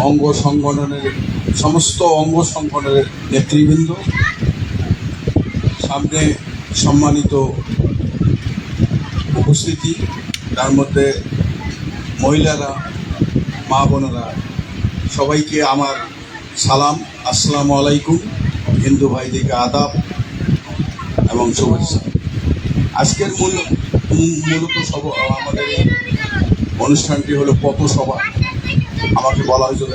অঙ্গ সংগঠনের সমস্ত অঙ্গ সংগঠনের নেতৃবৃন্দ, সামনে সম্মানিত উপস্থিতি, তার মধ্যে মহিলারা, মা বোনেরা, সবাইকে আমার সালাম, আসসালামু আলাইকুম। হিন্দু ভাইদিকে আদাব এবং শুভেচ্ছা। আজকের মূলত আমাদের এই অনুষ্ঠানটি হলো পথসভা। আমাকে বলা হয়েছিল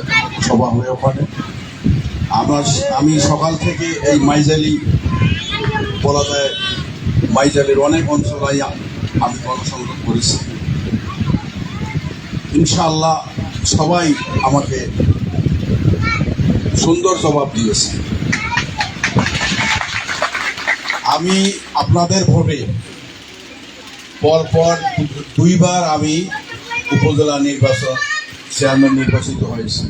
সভা হয়ে ওখানে আমি সকাল থেকে এই মাইজালি বলা যায়, মাইজালির অনেক অঞ্চলাই আমি গণসংযোগ করেছি। ইনশাআল্লাহ সবাই আমাকে সুন্দর জবাব দিয়েছে। আমি আপনাদের ভোটে পরপর দুইবার আমি উপজেলা নির্বাচন চেয়ারম্যান নির্বাচিত হয়েছি।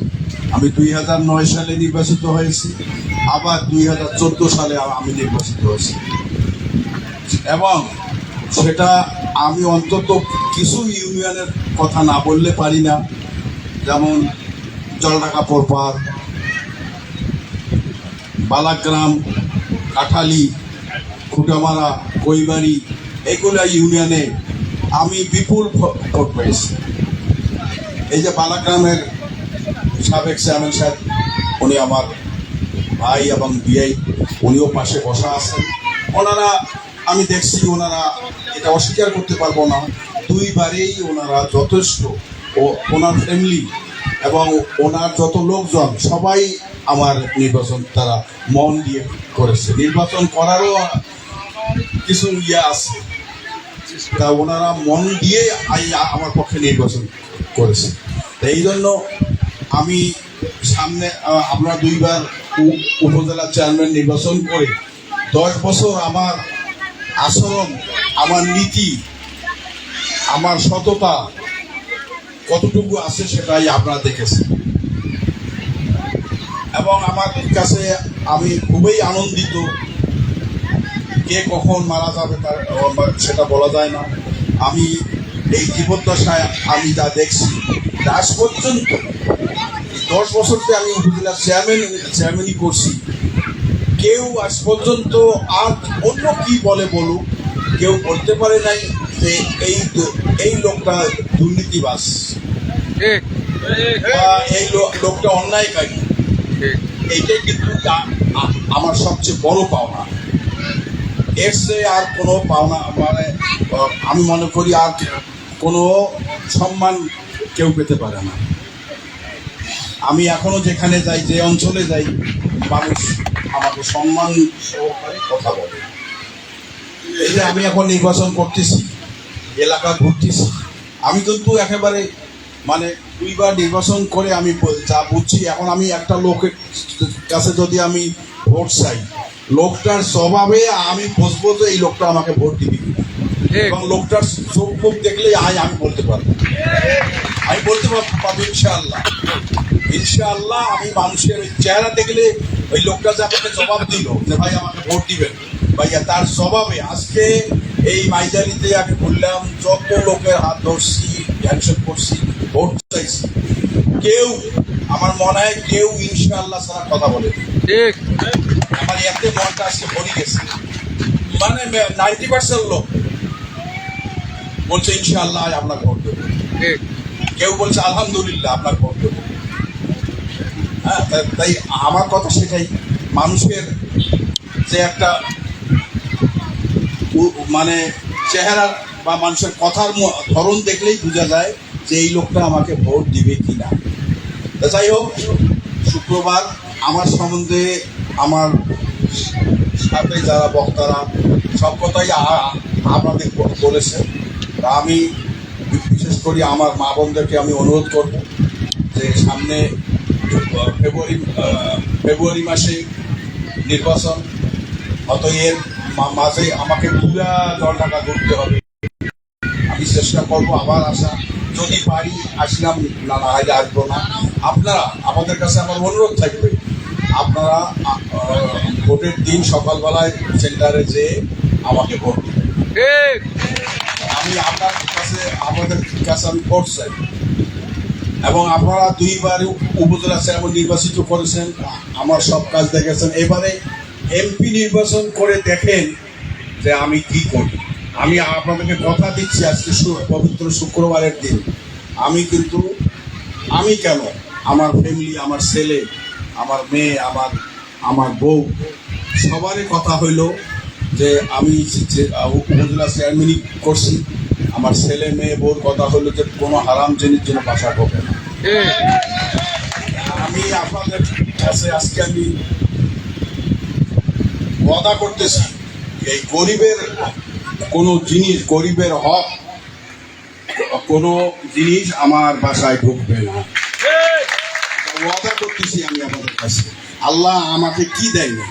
আমি 2009 সালে নির্বাচিত হয়েছি, আবার 2014 সালে আমি নির্বাচিত হয়েছি। এবং সেটা আমি অন্তত কিছু ইউনিয়নের কথা না বললে পারি না, যেমন জলঢাকা পোরপার, বালাগ্রাম, কাঠালি, খুঁটামারা, কৈবাড়ি, এগুলো ইউনিয়নে আমি বিপুল ভোট পেয়েছি। এই যে বালাগ্রামের সাবেক চেয়ারম্যান সাহেব, উনি আমার ভাই এবং বিআই, উনিও পাশে বসা আছেন। ওনারা আমি দেখছি, ওনারা এটা অস্বীকার করতে পারবো না, দুইবারেই ওনারা যথেষ্ট, ও ওনার ফ্যামিলি এবং ওনার যত লোকজন সবাই আমার নির্বাচন তারা মন দিয়ে করেছে। নির্বাচন করারও কিছু আছে, তা ওনারা মন দিয়ে আমার পক্ষে নির্বাচন করেছে। এই জন্য আমি সামনে আমরা দুইবার উপজেলা চেয়ারম্যান নির্বাচন করে 10 বছর আমার আচরণ, আমার নীতি, আমার সততা কতটুকু আছে সেটাই আপনারা দেখেছেন। এবং আমার কাছে আমি খুবই আনন্দিত। কে কখন মারা যাবে তার সেটা বলা যায় না। আমি এই জীবদ্দশায় আমি যা দেখছি, আজ পর্যন্ত 10 বছরতে আমি উপজেলা চেয়ারম্যানই করছি, কেউ আজ পর্যন্ত আর অন্য কি বলুক, কেউ বলতে পারে নাই যে এই লোকটা দুর্নীতিবাজ বা এই লোকটা অন্যায়কারী। এইটাই কিন্তু আমার সবচেয়ে বড় পাওনা। এর চেয়ে আর কোনো পাওনা মানে আমি মনে করি আর কোনো সম্মান কেউ পেতে পারে না। আমি এখনো যেখানে যাই, যে অঞ্চলে যাই, মানুষ আমাকে সম্মান সহকারে কথা বলে। এই যে আমি এখন নির্বাচন করতেছি, এলাকা ঘুরতেছি, আমি কিন্তু একেবারে মানে দুইবার নির্বাচন করে আমি যা বুঝছি, এখন আমি একটা লোকের কাছে যদি আমি ভোট চাই, লোকটার স্বভাবে আমি বুঝবো যে এই লোকটা আমাকে ভোট দিবি কিনা, এবং লোকটার চোখ মুখ দেখলেই আমি বলতে পারবো, ইনশাআল্লাহ। ইনশাআল্লাহ আমি মানুষের ওই চেহারা দেখলে ওই লোকটা যে আমাকে জবাব দিল যে ভাই আমাকে ভোট দিবেন, ভাইয়া তার স্বভাবে আজকে এই মাইজালিতে আমি বললাম, যত লোকের হাত ধরছি, হ্যান্ডশেক করছি, ভোট চাইছি, কেউ আমার মনে হয় কেউ ইনশাআল্লাহ ছাড়া কথা বলে। ঠিক, আমার এতে মনটা আজকে ভরে গেছে। মানে 90% লোক বলছে ইনশাআল্লাহ আপনার ভোট দেবো, কেউ বলছে আলহামদুলিল্লাহ আপনার ভোট দেবো। হ্যাঁ, তাই আমার কথা সেটাই, মানুষের যে একটা মানে চেহারা বা মানুষের কথার ধরন দেখলেই বোঝা যায় যে এই লোকটা আমাকে ভোট দিবে কিনা। যাই হোক, শুক্রবার আমার সম্বন্ধে আমার সাথে যারা বক্তারা সব কথাই আপনাদের বলেছে। তা আমি বিশেষ করে আমার মা বোনদেরকে আমি অনুরোধ করব যে সামনে ফেব্রুয়ারি মাসে নির্বাচন, অতএব মাঝে আমাকে পুরা জলঢাকা ঘুরতে হবে। আমি চেষ্টা করবো আবার আসা, যদি পারি আসলাম, না হলে আসবো না। আপনারা আমাদের কাছে আমার অনুরোধ থাকবে, আপনারা ভোটের দিন সকালবেলায় সেন্টারে যেয়ে আমাকে ভোট দেবেন। আমি আপনাদের কাছে আমি করছেন এবং আপনারা দুইবার উপজেলা চেয়ারম্যান নির্বাচিত করেছেন, আমার সব কাজ দেখেছেন। এবারে এমপি নির্বাচন করে দেখেন যে আমি কি করি। আমি আপনাদেরকে কথা দিচ্ছি, আজকে পবিত্র শুক্রবারের দিন আমি কেন, আমার ফ্যামিলি, আমার ছেলে, আমার মেয়ে, আমার বউ, সবারই কথা হইল যে আমি উপজেলা চেয়ারম্যানই করছি। আমার ছেলে মেয়ে বউর কথা হলো যে কোনো হারাম জিনিস জন্য বাসা করবে না। আমি আপনাদের কাছে আজকে আমি ওয়াদা করতেছি, এই গরিবের কোনো জিনিস, গরিবের হক কোনো জিনিস আমার বাসায় ঢুকবে না। ওয়াদা করতেছি আমি আপনাদের কাছে। আল্লাহ আমাকে কি দেয়নি,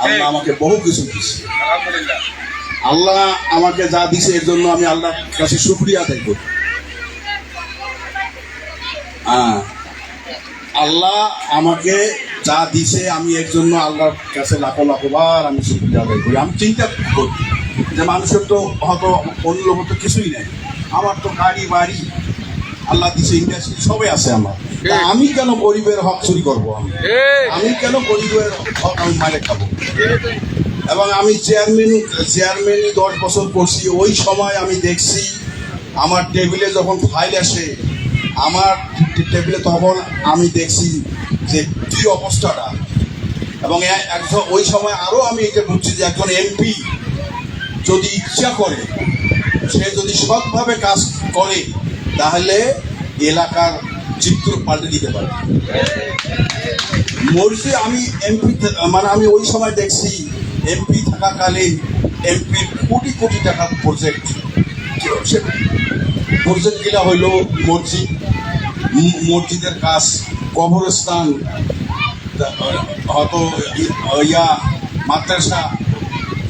আল্লাহ আমাকে বহু কিছু দিচ্ছে। আল্লাহ আমাকে যা দিছে এর জন্য আমি আল্লাহর কাছে শুকরিয়া আদায় করি। আল্লাহ আমাকে যা দিছে আমি এর জন্য আল্লাহর কাছে লাখো লাখবার আমি শুকরিয়া আদায় করি। আমি চিন্তা করি যে মানুষের তো হয়তো অন্য লোক তো কিছুই নেই, আমার তো গাড়ি বাড়ি আল্লাহ দিছে, ইন্ডাস্ট্রি সবই আছে আমার। আমি কেন গরিবের হক চুরি করবো? আমি কেন গরিবের হক আমি মারে খাবো? এবং আমি চেয়ারম্যানই 10 বছর করছি। ওই সময় আমি দেখছি আমার টেবিলে যখন ফাইল আসে, আমার টেবিলে তখন আমি দেখছি যে কি অবস্থাটা। এবং একজন ওই সময় আরও আমি এটা বুঝছি যে একজন এমপি যদি ইচ্ছা করে, সে যদি সৎভাবে কাজ করে, তাহলে এলাকার চিত্র পাল্টে দিতে পারে। মর্জি আমি এমপি, মানে আমি ওই সময় দেখছি এমপি থাকাকালীন এমপির কোটি কোটি টাকার প্রজেক্ট, সে প্রজেক্টগুলো হইল মসজিদের কাজ, কবরস্থান, হয়তো মাদ্রাসা,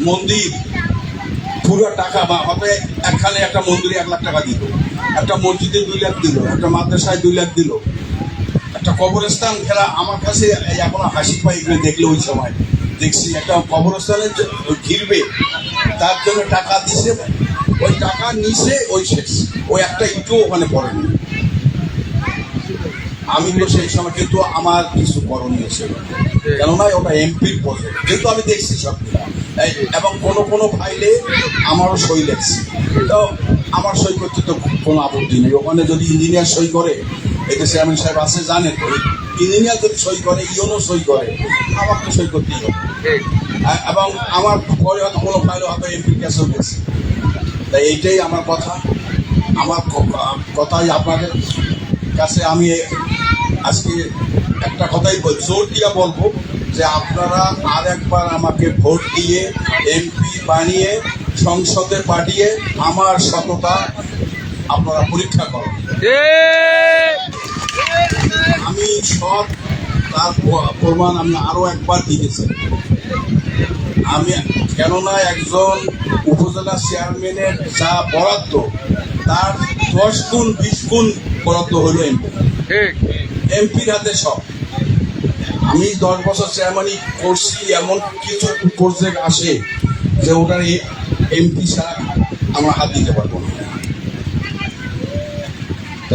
মন্দির, পুরো টাকা বা হয়তো একখানে একটা মন্দিরে 1 লাখ টাকা দিল, একটা মসজিদে 2 লাখ দিল, একটা মাদ্রাসায় 2 লাখ দিল, একটা কবরস্থান খেলা। আমার কাছে এখনো হাসি পাই এগুলো দেখলে। ওই সময় দেখছি একটা কবরস্থানে ঘিরবে, তার জন্য টাকা দিছে, ওই টাকা নিছে, ওই শেষ, ওই একটা ইটও ওখানে পড়েনি। আমি তো সেই সময় কিন্তু আমার কিছু করণীয় ছিল, কেননা ওটা এমপির প্রজেক্ট, কিন্তু আমি দেখছি সব। এবং কোনো ফাইলে আমারও সই লেখছি, তো আমার সই করতে তো কোনো আপত্তি নেই। ওখানে যদি ইঞ্জিনিয়ার সই করে, এটা চেয়ারম্যান সাহেব আছে জানে, তো ইঞ্জিনিয়ার যদি সই করে, ইওনও সই করে, আমার তো সই করতেই হবে। এবং আমার পরে হয়তো কোনো ফাইলে হয়তো এমপির কাছেও গেছে। তাই এইটাই আমার কথা। আমার কথাই আপনাদের কাছে আমি আজকে একটা কথাই জোর দিয়ে বলবো যে আপনারা আরেকবার আমাকে ভোট দিয়ে এমপি বানিয়ে সংসদে পাঠিয়ে আমার সততা আপনারা পরীক্ষা করেন। আমি সব তার প্রমাণ আমি আরো একবার দিতেছি। আমি কেননা একজন উপজেলা চেয়ারম্যানের যা বরাদ্দ, তার 10 গুণ 20 গুণ বরাদ্দ হলো এমপির হাতে সব। আমি 10 বছর চেয়ারম্যানই করছি, এমন কিছু প্রজেক্ট আসে যে ওটার এমপি ছাড়া আমরা হাত দিতে পারবো না।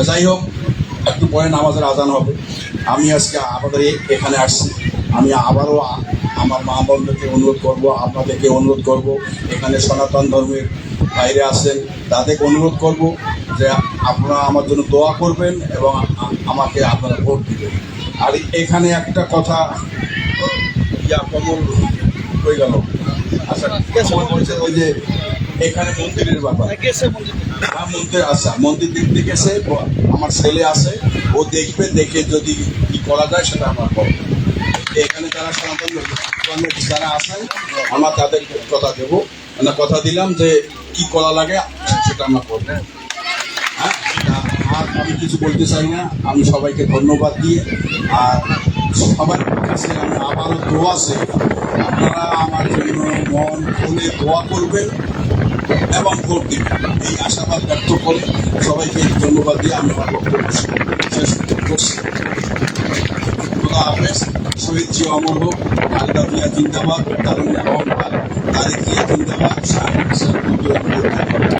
যাই হোক, একটু পরে নামাজের আজান হবে। আমি আজকে আপনাদের এখানে আসছি। আমি আবারও আমার মা বোনদেরকে অনুরোধ করব, আপনাদেরকে অনুরোধ করব, এখানে সনাতন ধর্মের বাইরে আছেন, তাদেরকে অনুরোধ করব যে আপনারা আমার জন্য দোয়া করবেন এবং আমাকে আপনারা ভোট দিবেন। আর এখানে একটা কথা কমল হয়ে গেল। আচ্ছা, ওই যে এখানে মন্দিরের ব্যাপার, মন্দির, আচ্ছা মন্দির দেখতে গেছে, আমার ছেলে আছে, ও দেখবে, দেখে যদি কি করা যায় সেটা আমার করবে। এখানে যারা সনাতন ধর্মের যারা আছেন, আমার তাদেরকে কথা দেবো, মানে কথা দিলাম যে কি করা লাগে সেটা আমরা করবো। হ্যাঁ, আর আমি কিছু বলতে চাই না। আমি সবাইকে ধন্যবাদ দিয়ে, আর সবার কাছে আমি আবারও দোয়া চাই, আপনারা আমার জন্য মন খুলে দোয়া করবেন এবং ভোট দিবেন, এই আশাবাদ ব্যক্ত করে সবাইকে ধন্যবাদ দিয়ে আমি আমার বক্তব্য শেষ করছি। খোদা হাফেজ। শহীদ জিয়া অমর হোক, খালেদা জিয়া জিন্দাবাদ, তারুণ্য অহংকার, তারেক জিয়া জিন্দাবাদ।